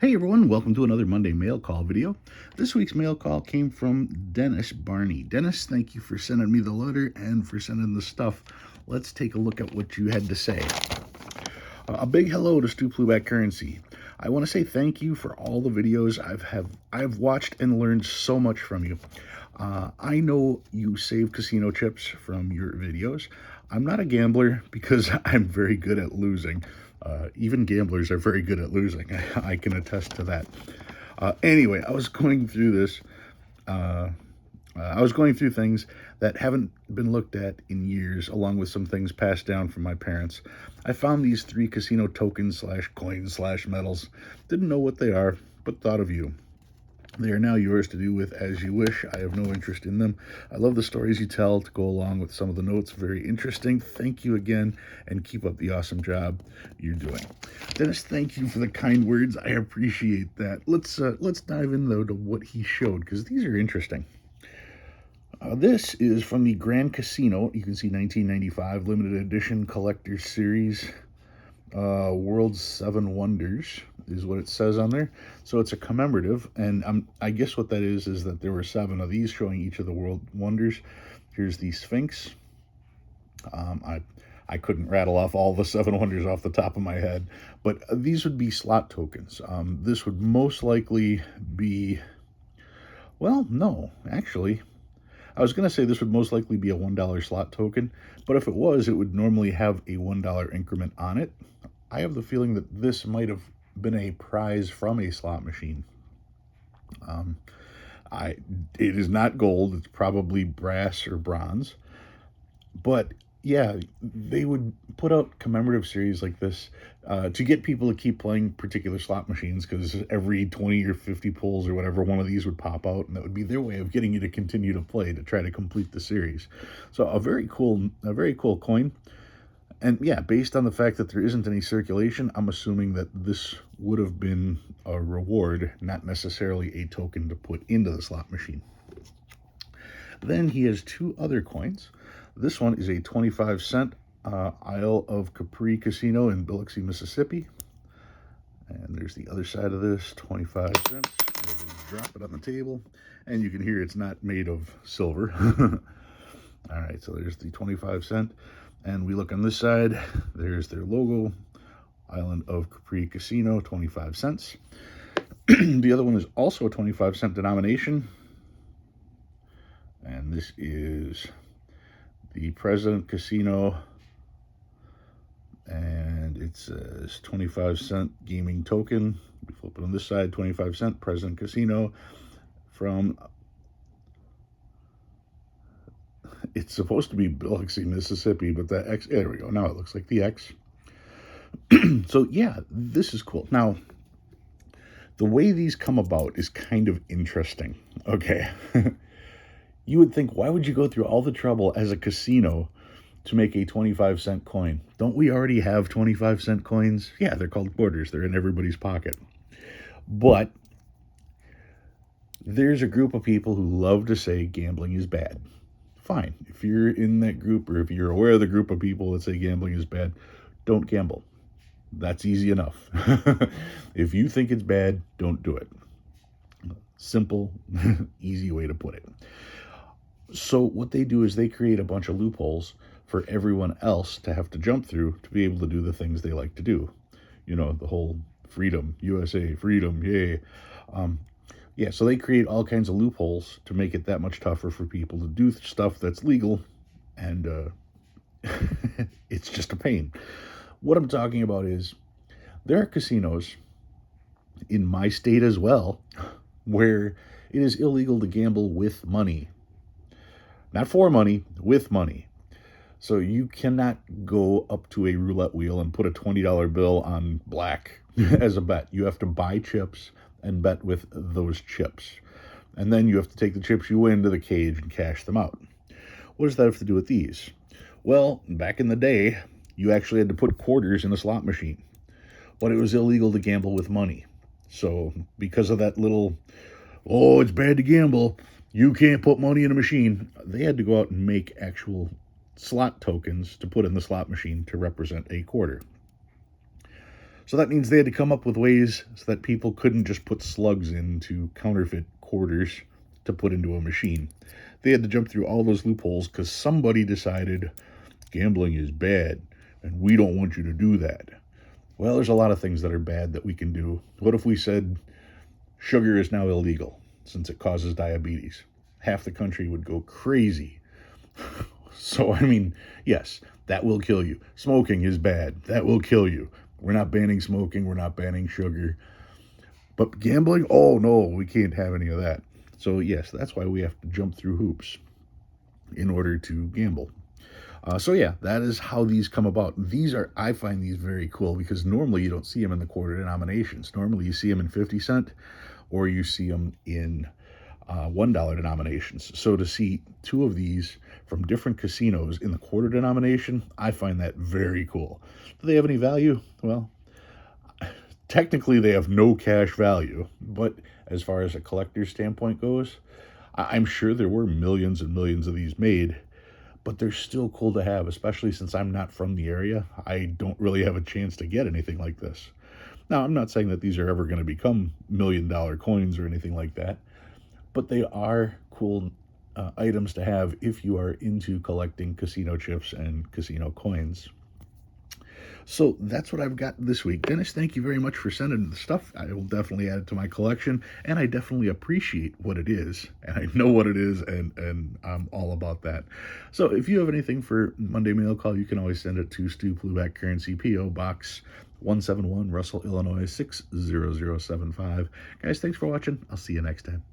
Hey everyone, welcome to another Monday mail call video. This week's mail call came from Dennis Barney. Dennis, thank you for sending me the letter and for sending the stuff. Let's take a look at what you had to say. A big hello to Stu Pluback Currency. I want to say thank you for all the videos I've watched and learned so much from you. I know you save casino chips from your videos. I'm not a gambler because I'm very good at losing. Even gamblers are very good at losing. I can attest to that. Anyway, I was going through this. I was going through things that haven't been looked at in years, along with some things passed down from my parents. I found these 3 casino tokens / coins / medals. Didn't know what they are, but thought of you. They are now yours to do with as you wish. I have no interest in them. I love the stories you tell to go along with some of the notes. Very interesting. Thank you again, and keep up the awesome job you're doing. Dennis, thank you for the kind words. I appreciate that. Let's dive in, though, to what he showed, because these are interesting. This is from the Grand Casino. You can see 1995 limited edition collector's series. World's 7 Wonders is what it says on there. So it's a commemorative, and I guess what that is that there were 7 of these showing each of the world wonders. Here's the Sphinx. I couldn't rattle off all the 7 wonders off the top of my head, but these would be slot tokens. This would most likely be, well, no, actually, I was going to say this would most likely be a $1 slot token, but if it was, it would normally have a $1 increment on it. I have the feeling that this might have been a prize from a slot machine. It is not gold. It's probably brass or bronze. But yeah, they would put out commemorative series like this to get people to keep playing particular slot machines, because every 20 or 50 pulls or whatever, one of these would pop out, and that would be their way of getting you to continue to play, to try to complete the series. So a very cool coin. And yeah, based on the fact that there isn't any circulation, I'm assuming that this would have been a reward, not necessarily a token to put into the slot machine. Then he has 2 other coins. This one is a 25-cent Isle of Capri Casino in Biloxi, Mississippi. And there's the other side of this, 25 cents. Drop it on the table, and you can hear it's not made of silver. All right, so there's the 25-cent. And we look on this side, there's their logo, Island of Capri Casino, 25 cents. The other one is also a 25-cent denomination. And this is the President Casino. And it says 25-cent gaming token. We flip it on this side, 25-cent President Casino from... It's supposed to be Biloxi, Mississippi, but that X, there we go. Now it looks like the X. So yeah, this is cool. Now, the way these come about is kind of interesting. Okay. You would think, why would you go through all the trouble as a casino to make a 25-cent coin? Don't we already have 25-cent coins? Yeah, they're called quarters. They're in everybody's pocket. But there's a group of people who love to say gambling is bad. Fine. If you're in that group, or if you're aware of the group of people that say gambling is bad, don't gamble. That's easy enough. If you think it's bad, don't do it. Simple, easy way to put it. So what they do is they create a bunch of loopholes for everyone else to have to jump through to be able to do the things they like to do. You know, the whole freedom, USA, freedom, yay. Yeah, so they create all kinds of loopholes to make it that much tougher for people to do stuff that's legal, and it's just a pain. What I'm talking about is there are casinos in my state as well where it is illegal to gamble with money. Not for money, with money. So you cannot go up to a roulette wheel and put a $20 bill on black as a bet. You have to buy chips and bet with those chips. And then you have to take the chips you win to the cage and cash them out. What does that have to do with these? Well, back in the day, you actually had to put quarters in a slot machine. But it was illegal to gamble with money. So because of that little, oh, it's bad to gamble, you can't put money in a machine, they had to go out and make actual slot tokens to put in the slot machine to represent a quarter. So that means they had to come up with ways so that people couldn't just put slugs into counterfeit quarters to put into a machine. They had to jump through all those loopholes because somebody decided gambling is bad and we don't want you to do that. Well, there's a lot of things that are bad that we can do. What if we said sugar is now illegal since it causes diabetes? Half the country would go crazy. So, I mean, yes, that will kill you. Smoking is bad. That will kill you. We're not banning smoking. We're not banning sugar. But gambling? Oh, no, we can't have any of that. So, yes, that's why we have to jump through hoops in order to gamble. So yeah, that is how these come about. I find these very cool because normally you don't see them in the quarter denominations. Normally you see them in 50 cent or you see them in $1 denominations. So to see two of these from different casinos in the quarter denomination, I find that very cool. Do they have any value? Well, technically they have no cash value, but as far as a collector's standpoint goes, I'm sure there were millions and millions of these made, but they're still cool to have, especially since I'm not from the area. I don't really have a chance to get anything like this. Now, I'm not saying that these are ever going to become $1,000,000 coins or anything like that, but they are cool items to have if you are into collecting casino chips and casino coins. So that's what I've got this week. Dennis, thank you very much for sending the stuff. I will definitely add it to my collection, and I definitely appreciate what it is, and I know what it is, and I'm all about that. So if you have anything for Monday Mail Call, you can always send it to Stu Pluback Currency, P.O. Box 171, Russell, Illinois 60075. Guys, thanks for watching. I'll see you next time.